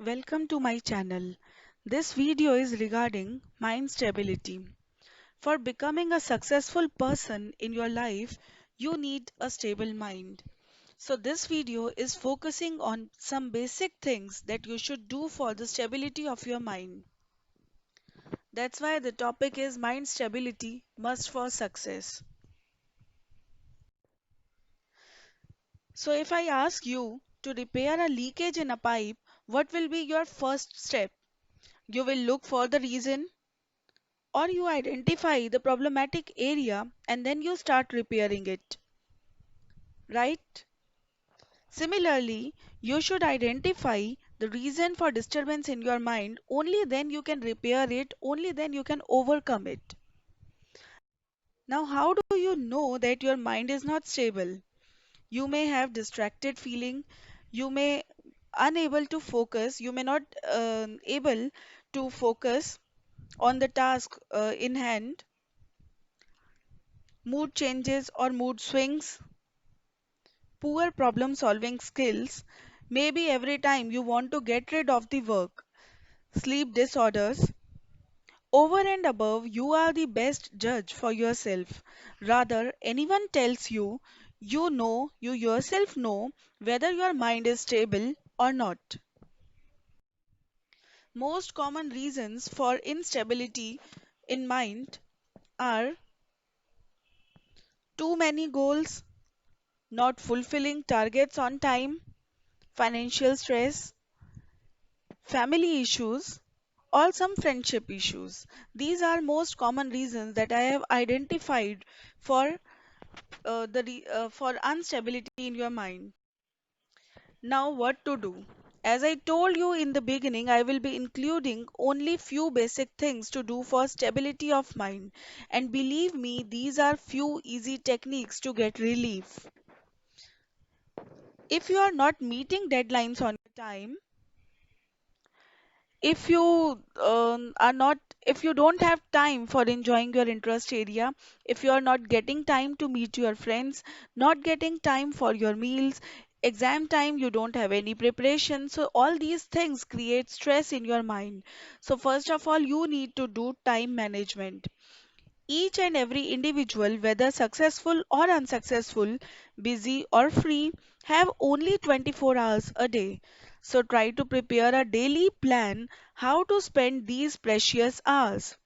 Welcome to my channel. This video is regarding mind stability. For becoming a successful person in your life, you need a stable mind. So this video is focusing on some basic things that you should do for the stability of your mind. That's why the topic is mind stability must for success. So if I ask you to repair a leakage in a pipe, what will be your first step? You will look for the reason, or you identify the problematic area and then you start repairing it, right? Similarly, you should identify the reason for disturbance in your mind, only then you can repair it, only then you can overcome it. Now, how do you know that your mind is not stable? You may have distracted feeling, you may unable to focus, you may not able to focus on the task in hand, mood changes or mood swings, poor problem solving skills, maybe every time you want to get rid of the work, sleep disorders. Over and above, you are the best judge for yourself. Rather, anyone tells you, you yourself know whether your mind is stable or not. Most common reasons for instability in mind are too many goals, not fulfilling targets on time, financial stress, family issues, or some friendship issues. These are most common reasons that I have identified for for instability in your mind. Now, what to do? As I told you in the beginning, I will be including only few basic things to do for stability of mind. And believe me, these are few easy techniques to get relief. If you are not meeting deadlines on time, if you are not if you don't have time for enjoying your interest area, if you are not getting time to meet your friends, not getting time for your meals, exam time you don't have any preparation, so all these things create stress in your mind. So first of all, you need to do time management. Each and every individual, whether successful or unsuccessful, busy or free, have only 24 hours a day. So try to prepare a daily plan how to spend these precious hours.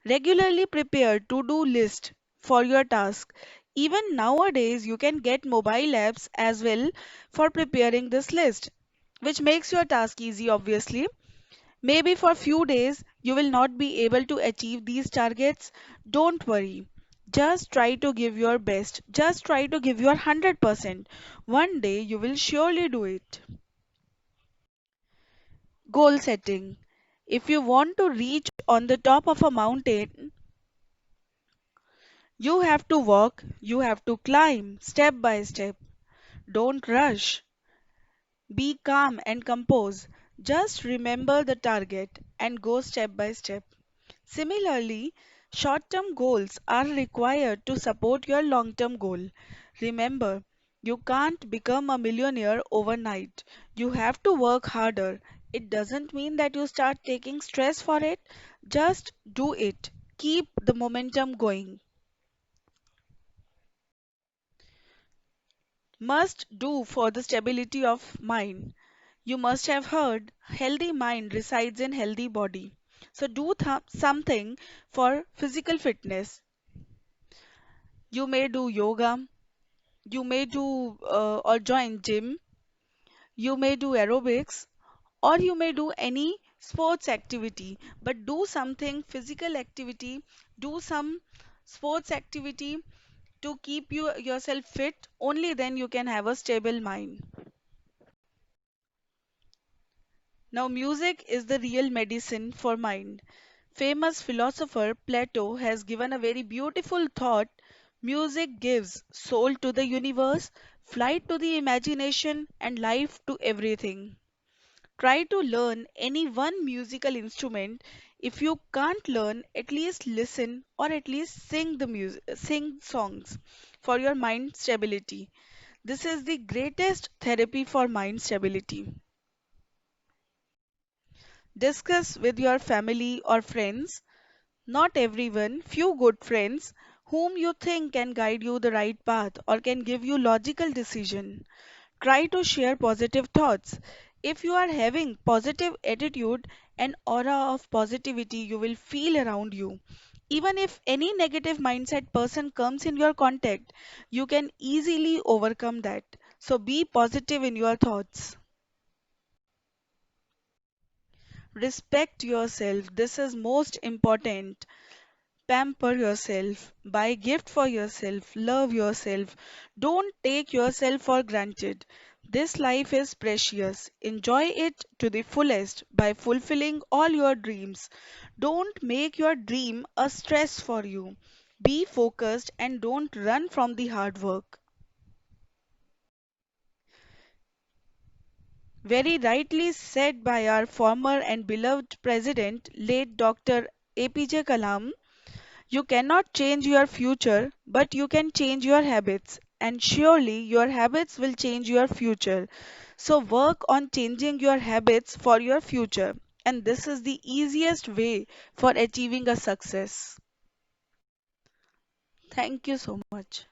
Regularly prepare to-do list for your task. Even nowadays, you can get mobile apps as well for preparing this list, which makes your task easy, obviously. Maybe for few days you will not be able to achieve these targets. Don't worry. Just try to give your best. Just try to give your 100%. One day you will surely do it. Goal setting. If you want to reach on the top of a mountain, you have to walk, you have to climb step by step. Don't rush. Be calm and composed. Just remember the target and go step by step. Similarly, short term goals are required to support your long term goal. Remember, you can't become a millionaire overnight. You have to work harder. It doesn't mean that you start taking stress for it, just do it. Keep the momentum going. Must do for the stability of mind. You must have heard healthy mind resides in healthy body. So do something for physical fitness. You may do yoga, you may do or join gym, you may do aerobics, or you may do any sports activity, but do something physical activity, do some sports activity to keep yourself fit. Only then you can have a stable mind. Now, music is the real medicine for mind. Famous philosopher Plato has given a very beautiful thought. Music gives soul to the universe, flight to the imagination, and life to everything. Try to learn any one musical instrument. If you can't learn, at least listen or at least sing the music, sing songs for your mind stability. This is the greatest therapy for mind stability. Discuss with your family or friends. Not everyone, few good friends whom you think can guide you the right path or can give you logical decision. Try to share positive thoughts. If you are having positive attitude and aura of positivity you will feel around you. Even if any negative mindset person comes in your contact, you can easily overcome that. So be positive in your thoughts. Respect yourself. This is most important. Pamper yourself, buy gift for yourself, love yourself. Don't take yourself for granted. This life is precious. Enjoy it to the fullest by fulfilling all your dreams. Don't make your dream a stress for you. Be focused and don't run from the hard work. Very rightly said by our former and beloved president, late Dr. APJ Kalam. You cannot change your future, but you can change your habits. And surely your habits will change your future. So work on changing your habits for your future. And this is the easiest way for achieving a success. Thank you so much.